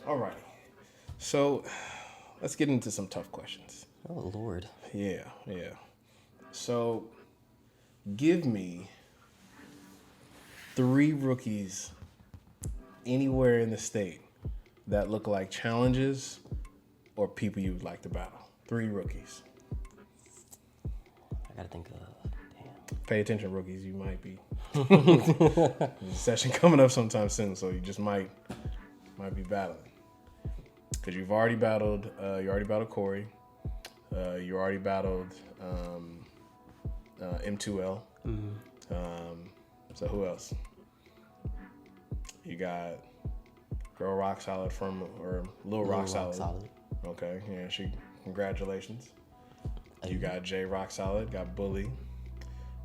Alrighty. So let's get into some tough questions. Oh, Lord. Yeah. So give me 3 rookies anywhere in the state that look like challenges or people you would like to battle. 3 rookies. I gotta think of. Damn. Pay attention, rookies. You might be. There's a session coming up sometime soon, so you just might be battling. Because you've already battled. You already battled Corey. You already battled M2L. So who else? You got Girl Rock Solid or Lil Rock Solid. Okay, yeah, congratulations. You got J Rock Solid, got Bully,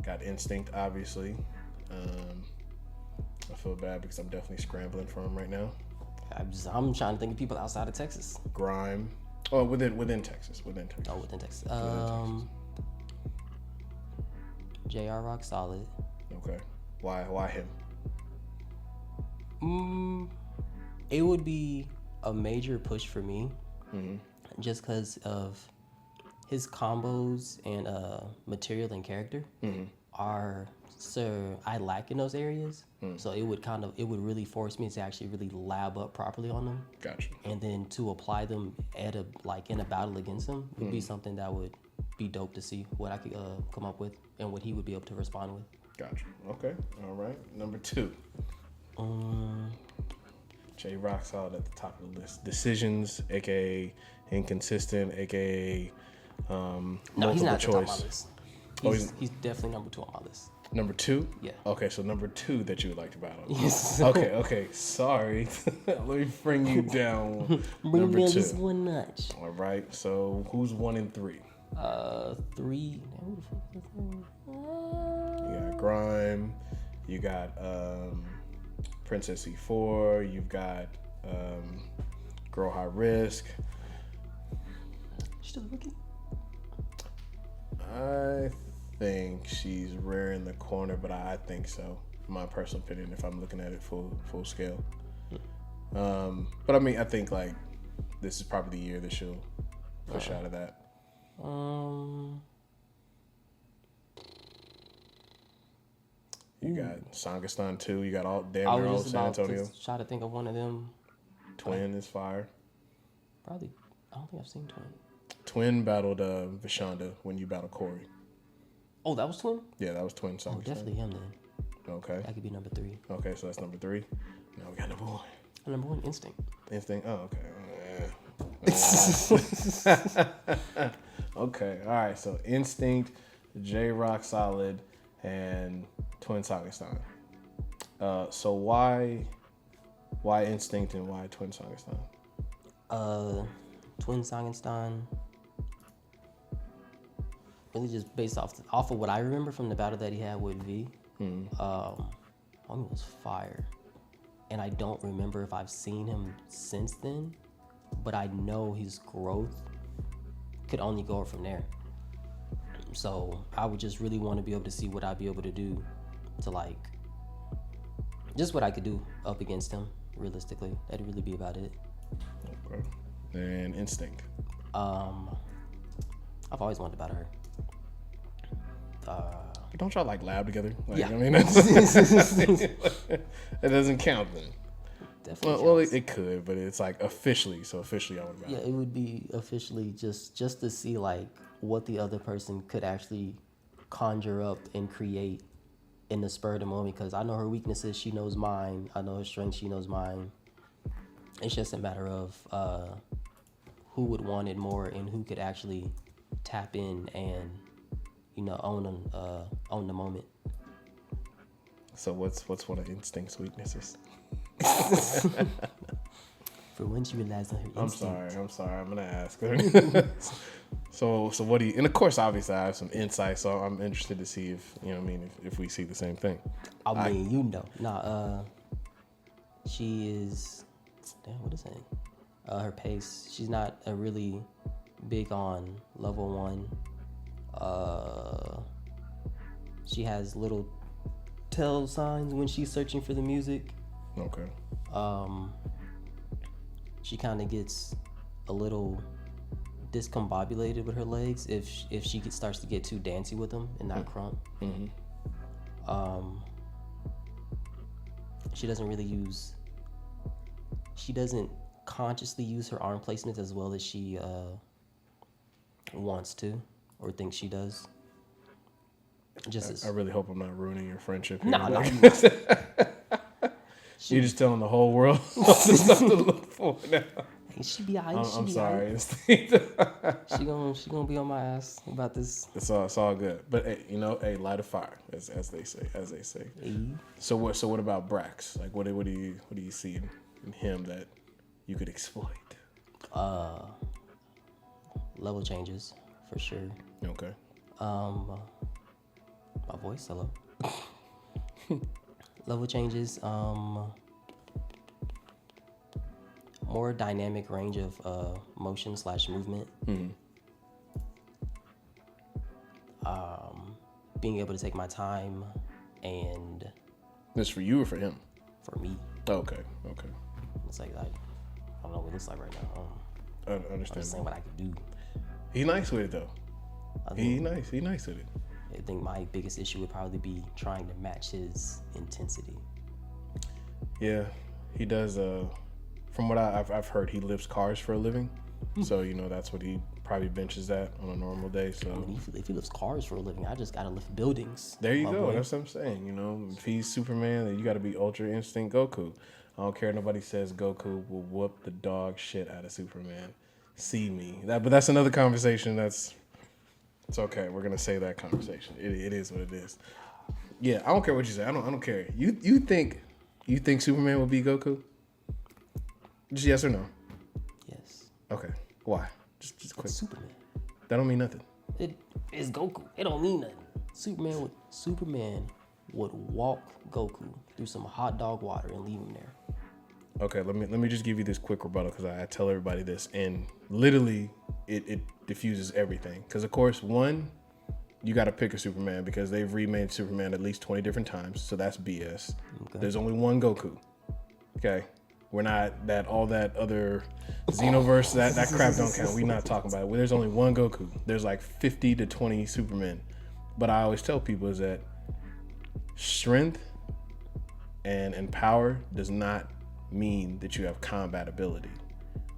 got Instinct, obviously. I feel bad because I'm definitely scrambling for him right now. I'm trying to think of people outside of Texas. Grime. Oh, within Texas. Oh, within Texas. JR Rock Solid. Okay. Why him? It would be a major push for me, just because of his combos and material and character are. So I lack in those areas, so it would really force me to actually really lab up properly on them. Gotcha. And then to apply them in a battle against him would be something that would be dope to see what I could come up with and what he would be able to respond with. Gotcha. Okay. All right. Number 2. J Rock Solid at the top of the list. Decisions, aka inconsistent, aka No, he's not at the top of choice. my list. Oh, He's definitely number 2 on my list. Number 2? Yeah. Okay, so number 2 that you would like to battle. Yes. Okay. Sorry. Let me bring you down. Bring Number me 2. just one notch. All right. So who's 1 and 3? 3. Who the fuck is that? You got Grime. You got Princess E4. You've got Girl High Risk. Still rookie? I think she's rare in the corner, but I think so. My personal opinion, if I'm looking at it full scale. But I mean, I think like this is probably the year that she'll push out of that. You got Sangastan too. You got all damn I near all was just San about Antonio. to try to think of one of them. Twin is fire. Probably. I don't think I've seen Twin. Twin battled Vishonda when you battled Corey. Oh, that was Twin? Yeah, that was Twin Sangastan. Oh, definitely him then. Okay. That could be number 3. Okay, so that's number 3. Now we got number 1. Number 1, Instinct. Instinct. Oh, okay. Okay. All right. So Instinct, J Rock Solid, and Twin Sangastan. So why Instinct and why Twin Sangastan? Twin Sangastan. Really just based off of what I remember from the battle that he had with V. Homie was fire. And I don't remember if I've seen him since then, but I know his growth could only go from there. So I would just really want to be able to see what I'd be able to do to like, just what I could do up against him, realistically. That'd really be about it. Okay. And Instinct. I've always wanted to battle her. Don't y'all like lab together? Like, Yeah. I mean, it doesn't count then. Definitely. Well, it could, but it's like officially. So officially, I would battle. Yeah, it would be officially just to see like what the other person could actually conjure up and create in the spur of the moment. Because I know her weaknesses, she knows mine. I know her strengths, she knows mine. It's just a matter of who would want it more and who could actually tap in and own the moment. So what's one of Instinct's weaknesses? For once you realize on her instinct. I'm sorry. I'm gonna ask. So what do you? And of course, obviously, I have some insight. So I'm interested to see if we see the same thing. I mean, she is. Damn, what is that? Her pace. She's not a really big on level 1. She has little tell signs when she's searching for the music. Okay. she kind of gets a little discombobulated with her legs if she starts to get too dancy with them and not Krump. She doesn't consciously use her arm placements as well as she wants to or thinks she does. I really hope I'm not ruining your friendship here. No. You're just telling the whole world what the stuff to look for now. She be alright. I'm sorry. She gonna be on my ass about this. It's all good. But hey, light a fire, as they say. Hey. So what about Brax? Like what do you see in him that you could exploit? Level changes for sure. Okay. My voice, hello. Level changes. More dynamic range of motion / movement. Being able to take my time and. This for you or for him? For me. Okay. It's like I don't know what it looks like right now. I understand. I'm just saying what I could do. He's nice with it though. He's nice with it. I think my biggest issue would probably be trying to match his intensity. Yeah, he does. From what I've heard, he lifts cars for a living. So that's what he probably benches at on a normal day. So I mean, if he lifts cars for a living, I just gotta lift buildings. There you go. Boy. That's what I'm saying. If he's Superman, then you got to be Ultra Instinct Goku. I don't care. Nobody says Goku will whoop the dog shit out of Superman. See me. But that's another conversation. It's okay. We're gonna save that conversation. It is what it is. Yeah, I don't care what you say. I don't care. You think Superman will beat Goku? Just yes or no? Yes. Okay. Why? Just quick. It's Superman. That don't mean nothing. It is Goku. It don't mean nothing. Superman would walk Goku through some hot dog water and leave him there. Okay, let me just give you this quick rebuttal because I tell everybody this, and literally it diffuses everything. Because of course, one, you got to pick a Superman because they've remade Superman at least 20 different times, so that's BS. Okay. There's only one Goku. Okay, we're not all that other Xenoverse that crap don't count. We're not talking about it. There's only one Goku. There's like 50 to 20 Supermen, but I always tell people is that strength and power does not mean that you have combat ability.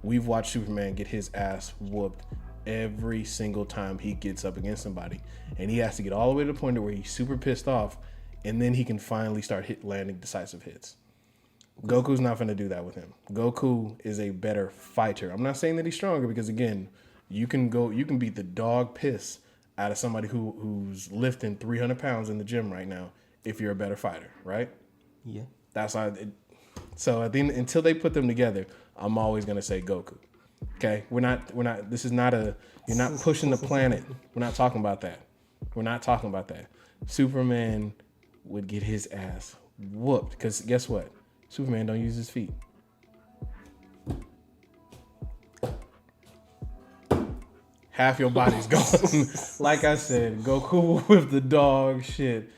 We've watched Superman get his ass whooped every single time he gets up against somebody, and he has to get all the way to the point where he's super pissed off, and then he can finally start landing decisive hits. Goku's not going to do that with him. Goku is a better fighter. I'm not saying that he's stronger because again, you can beat the dog piss out of somebody who's lifting 300 pounds in the gym right now if you're a better fighter, right? Yeah. That's how. So until they put them together, I'm always gonna say Goku. Okay, we're not. This is not a. You're not pushing the planet. We're not talking about that. We're not talking about that. Superman would get his ass whooped because guess what? Superman don't use his feet. Half your body's gone. Like I said, Goku will whip the dog shit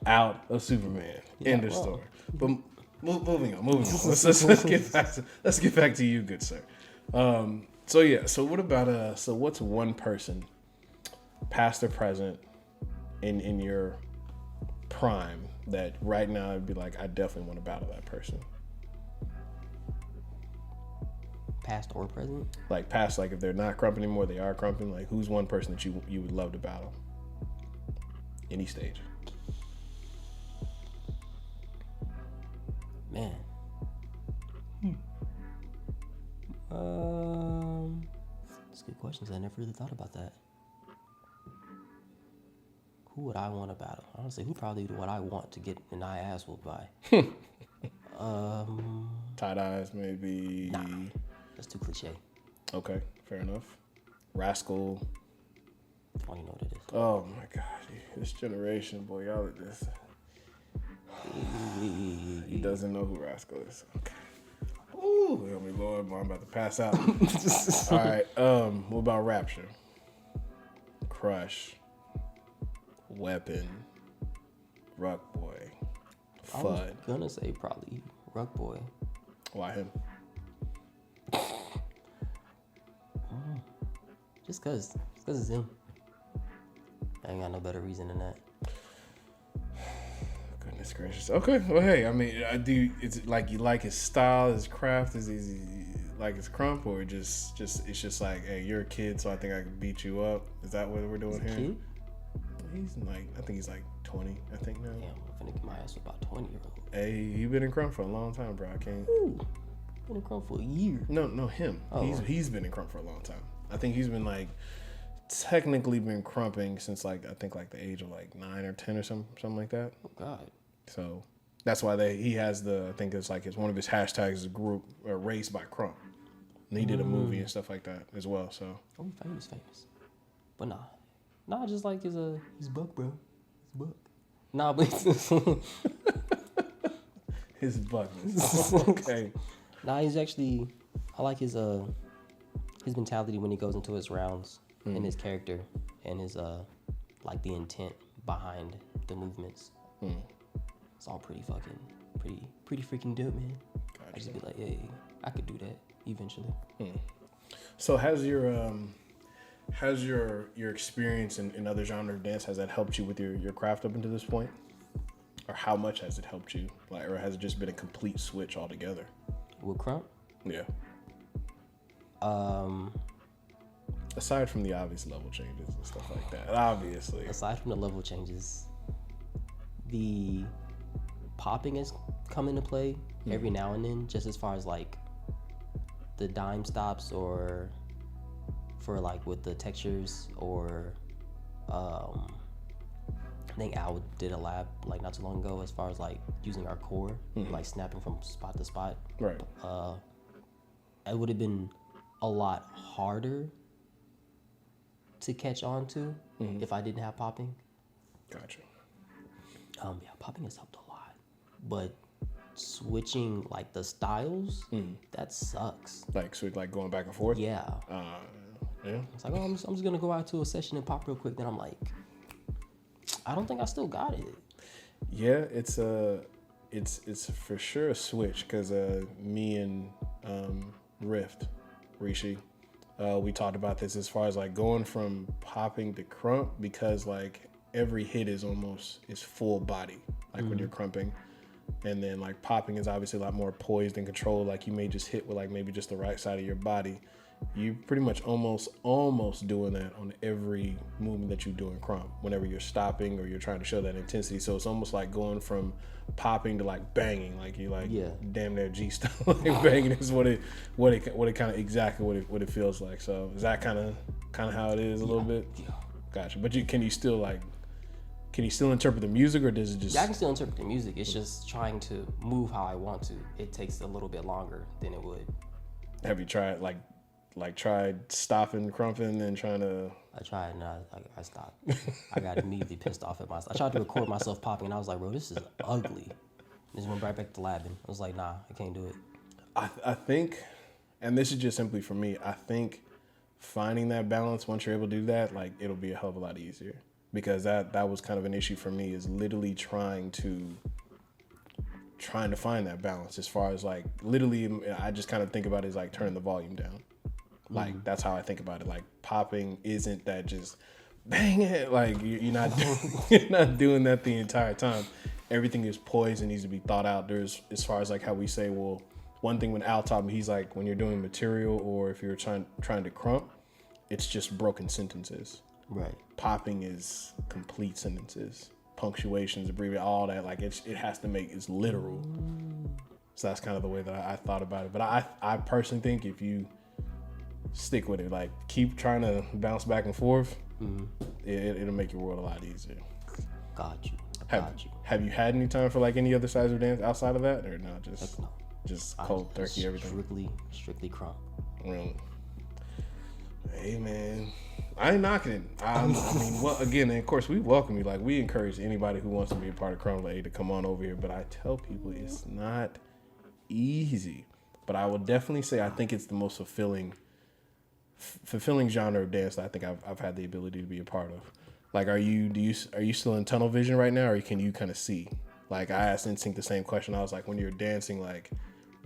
out of Superman. End of story. But moving on. Let's get back to you, good sir. So what about so what's one person, past or present, in your prime that right now I'd be like, I definitely want to battle that person? Past or present? Like past, like if they're not Krump anymore, they are Krumping. Like who's one person that you would love to battle? Any stage. Man. That's a good question. I never really thought about that. Who would I want to battle? Honestly, who probably would I want to get an ass whooped by? Tight eyes, maybe. Nah, that's too cliche. Okay, fair enough. Rascal. I don't even know what it is. Oh my God, this generation, boy, y'all are this. He doesn't know who Rascal is. Okay. Ooh, help me, Lord, boy, I'm about to pass out. All right. What about Rapture? Crush. Weapon. Ruck Boy. I was gonna say probably Ruck Boy. Why him? Just cause it's him. I ain't got no better reason than that. Goodness gracious. Okay, well, hey, I mean, is it like you like his style, his craft? Is he like his Krump, or it's just like, hey, you're a kid, so I think I can beat you up? Is that what we're doing here? Kid? He's like, I think he's like 20, I think now. Damn, I'm finna get my ass with about 20-year-old. Hey, you been in Krump for a long time, bro. I can't. Ooh, been in Krump for a year. No, him. Oh. He's been in Krump for a long time. I think he's been like technically been crumping since like I think like the age of like 9 or 10 or something like that. Oh God. So that's why he has I think it's like one of his hashtags is group or race by Krump. And he did a movie and stuff like that as well. So Oh, famous. But nah, just like he's buck, bro. He's buck. Nah, but his buckness. Okay. Nah, he's actually. I like his mentality when he goes into his rounds and his character and his like the intent behind the movements. It's all pretty freaking dope, man. Gotcha. I just be like, hey, I could do that eventually. So has your experience in other genre of dance, has that helped you with your craft up until this point? Or how much has it helped you? Like, or has it just been a complete switch altogether? With Krump? Yeah. Aside from the obvious level changes and stuff like that, obviously. Aside from the level changes, the popping has come into play every now and then, just as far as like the dime stops or for like with the textures or I think Al did a lab like not too long ago as far as like using our core, like snapping from spot to spot. Right. It would have been a lot harder to catch on to if I didn't have popping. Gotcha. Yeah, popping has helped a lot, but switching like the styles, that sucks. Like going back and forth. Yeah. Yeah. It's like, oh, I'm just gonna go out to a session and pop real quick. Then I'm like, I don't think I still got it. Yeah, it's for sure a switch because me and Rishi, we talked about this as far as like going from popping to Krump, because like every hit is full body, like when you're crumping, and then like popping is obviously a lot more poised and controlled. Like you may just hit with like maybe just the right side of your body. You pretty much almost doing that on every movement that you do in Krump whenever you're stopping or you're trying to show that intensity. So it's almost like going from popping to like banging, like you like damn near G style. Like banging is what it kind of exactly what it feels like. So is that kind of how it is a little bit? Yeah. Gotcha. But can you still interpret the music, or does it just? Yeah, I can still interpret the music. It's just trying to move how I want to. It takes a little bit longer than it would. Have you tried tried stopping, crumping, and trying to? I tried, and I stopped. I got immediately pissed off at myself. I tried to record myself popping, and I was like, bro, this is ugly. Just went right back to labbing. I was like, nah, I can't do it. I think, and this is just simply for me, I think finding that balance, once you're able to do that, like it'll be a hell of a lot easier. Because that was kind of an issue for me, is literally trying to find that balance, as far as like literally I just kind of think about it as like turning the volume down. Like that's how I think about it. Like popping isn't that just bang it. Like you're not you're not doing that the entire time. Everything is poised and needs to be thought out. There's, as far as like how we say, well, one thing when Al taught me, he's like, when you're doing material or if you're trying to Krump, it's just broken sentences. Right. Popping is complete sentences, punctuations, abbreviations, all that. Like it has to make it's literal. So that's kind of the way that I thought about it. But I personally think if you stick with it, like keep trying to bounce back and forth, it'll make your world a lot easier. Got you. Have you had any time for like any other sides of dance outside of that, or no? Just cold turkey everything. Strictly Krump. Really? Hey man, I ain't knocking it. I mean, well, again, of course, we welcome you. Like we encourage anybody who wants to be a part of Krump to come on over here. But I tell people it's not easy. But I will definitely say I think it's the most fulfilling genre of dance that I think I've had the ability to be a part of. Like, are you still in tunnel vision right now, or can you kind of see? Like, I asked Instinct the same question. I was like, when you're dancing, like,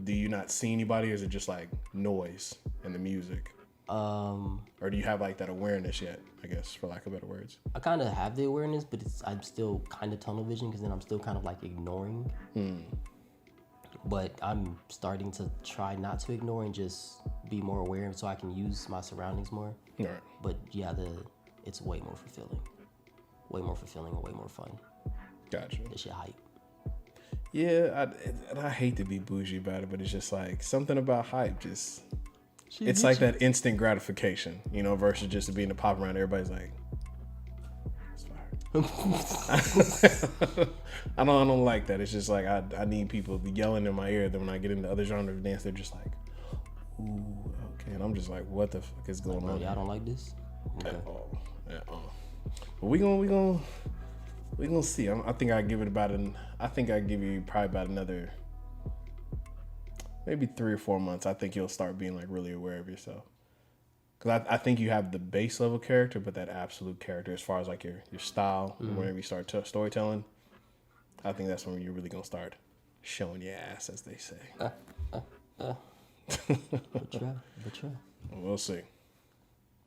do you not see anybody, or is it just like noise and the music? Or do you have like that awareness yet? I guess, for lack of better words. I kind of have the awareness, but I'm still kind of tunnel vision because then I'm still kind of like ignoring. But I'm starting to try not to ignore and just be more aware so I can use my surroundings more. Right. But yeah, it's way more fulfilling. Way more fulfilling and way more fun. Gotcha. This shit hype. Yeah, I hate to be bougie about it, but it's just like something about hype just... It's like that instant gratification, you know, versus just being a pop around. Everybody's like, it's fire. I don't like that. It's just like I need people yelling in my ear. Then when I get into other genres of dance, they're just like, ooh, okay. And I'm just like, what the fuck is going on? Y'all don't like this? Okay. At all. But we gonna see. I think I give you probably about another. Maybe 3 or 4 months, I think you'll start being like really aware of yourself. Because I think you have the base level character, but that absolute character, as far as like your style, whenever you start storytelling, I think that's when you're really gonna start showing your ass, as they say. But try. We'll see.